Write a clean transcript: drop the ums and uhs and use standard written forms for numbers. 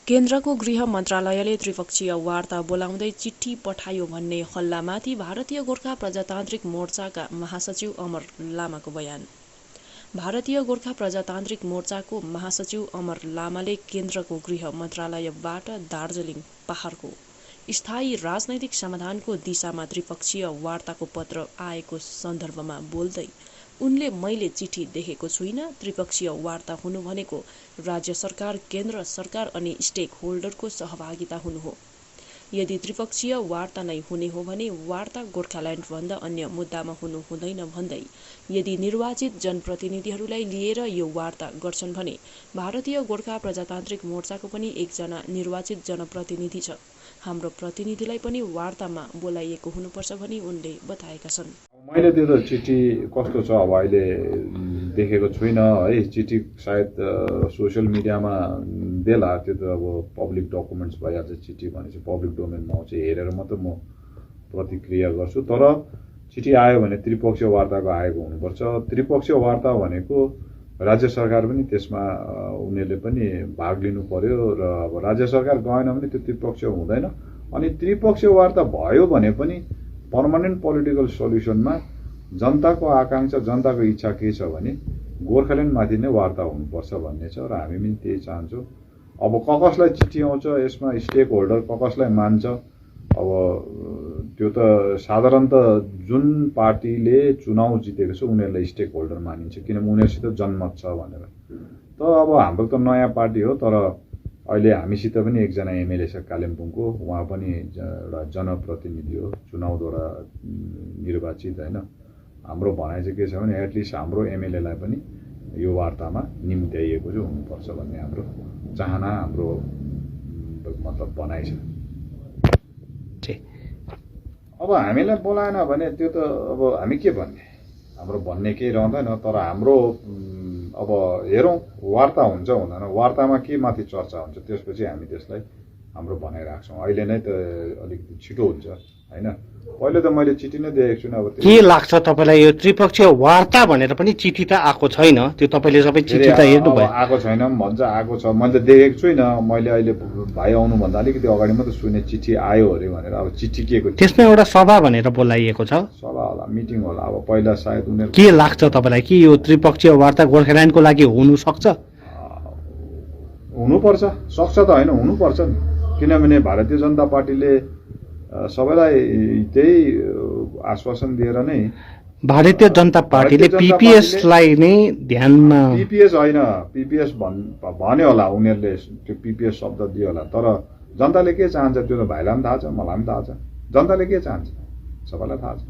केन्द्रको गृह मन्त्रालयले त्रिपक्षीय वार्ता बोलाउँदै चिठी पठायो भन्ने हल्लामाथि भारतीय गोर्खा प्रजातान्त्रिक मोर्चाका महासचिव अमर लामाको बयान। भारतीय गोर्खा प्रजातान्त्रिक मोर्चाको महासचिव अमर लामाले केन्द्रको गृह मन्त्रालयबाट दार्जिलिङ पहाडको स्थायी राजनैतिक समाधानको दिशामा त्रिपक्षीय वार्ताको पत्र आएको सन्दर्भमा बोल्दै उनले मैले चिठी देखेको छुइनँ। त्रिपक्षीय वार्ता हुनु भनेको राज्य सरकार, केन्द्र सरकार अनि स्टेक होल्डरको सहभागिता हुनु हो। यदि त्रिपक्षीय वार्ता नै हुने हो भने वार्ता गोर्खाल्यान्डभन्दा अन्य मुद्दामा हुनु हुँदैन भन्दै यदि निर्वाचित जनप्रतिनिधिहरूलाई लिएर यो वार्ता गर्छन् भने भारतीय गोर्खा प्रजातान्त्रिक मोर्चाको पनि एकजना निर्वाचित जनप्रतिनिधि छ। हाम्रो प्रतिनिधिलाई पनि वार्तामा बोलाइएको हुनुपर्छ भनी उनले बताएका छन्। मैले त्यो त चिठी कस्तो छ अब अहिले देखेको छुइनँ है। चिठी सायद सोसियल मिडियामा देला, त्यो त अब पब्लिक डकुमेन्ट्स भइहाल्छ। चिठी भनेपछि पब्लिक डोमेनमा आउँछ, हेरेर मात्र म प्रतिक्रिया गर्छु। तर चिठी आयो भने त्रिपक्षीय वार्ताको आएको हुनुपर्छ। त्रिपक्षीय वार्ता भनेको राज्य सरकार पनि त्यसमा उनीहरूले पनि भाग लिनु पर्यो र अब राज्य सरकार गएन भने त्यो त्रिपक्षीय हुँदैन। अनि त्रिपक्षीय वार्ता भयो भने पनि पर्मानेन्ट पोलिटिकल सोल्युसनमा जनताको आकांक्षा, जनताको इच्छा के छ भने गोर्खाल्यान्डमाथि नै वार्ता हुनुपर्छ भन्ने छ र हामी पनि त्यही चाहन्छौँ। अब कसलाई चिठी आउँछ यसमा स्टेक होल्डर कसलाई मान्छ, अब त्यो त साधारणत जुन पार्टीले चुनाव जितेको छ उनीहरूलाई स्टेक होल्डर मानिन्छ, किनभने उनीहरूसित जनमत छ भनेर। त अब हाम्रो त नयाँ पार्टी हो, तर अहिले हामीसित पनि एकजना एमएलए छ कालिम्पोङको, उहाँ पनि एउटा जनप्रतिनिधि हो, चुनावद्वारा निर्वाचित होइन। हाम्रो भनाइ चाहिँ के छ भने एटलिस्ट हाम्रो एमएलएलाई पनि यो वार्तामा निम्त्याइएको चाहिँ हुनुपर्छ भन्ने हाम्रो चाहना, हाम्रो मतलब भनाइ छ। अब हामीलाई बोलाएन भने त्यो त अब हामी के भन्ने, हाम्रो भन्ने केही रहँदैन। तर हाम्रो अब हेरौँ वार्ता हुन्छ हुँदैन, वार्तामा के माथि चर्चा हुन्छ त्यसपछि हामी त्यसलाई हाम्रो भनाइ राख्छौँ। अहिले नै त अलिकति छिटो हुन्छ होइन। पहिले त मैले चिठी नै देखेको छु। अब के लाग्छ तपाईँलाई यो त्रिपक्षीय वार्ता भनेर पनि चिठी त आएको छैन? त्यो तपाईँले सबै चिठी त हेर्नुभयो? आएको छैन भन्छ, आएको छ, मैले त देखेको छुइनँ। मैले अहिले भाइ आउनुभन्दा अलिकति अगाडि मात्रै सुने चिठी आयो अरे भनेर। अब चिठी के को? त्यसमा एउटा सभा भनेर बोलाइएको छ। सभा होला, मिटिङ होला। अब पहिला सायद उनीहरू के लाग्छ तपाईँलाई कि यो त्रिपक्षीय वार्ता गोर्खाल्यान्डको लागि हुनु सक्छ? हुनुपर्छ, सक्छ त होइन, हुनुपर्छ नि। किनभने भारतीय जनता पार्टीले सबैलाई त्यही आश्वासन दिएर नै, भारतीय जनता पार्टीले पिपिएसलाई नै ध्यानमा, पिपिएस होइन, पिपिएस भन्यो होला उनीहरूले, त्यो पिपिएस शब्द दियो होला। तर जनताले के चाहन्छ त्यो त भाइलाई पनि थाहा छ, मलाई पनि थाहा छ। जनताले के चाहन्छ सबैलाई थाहा छ।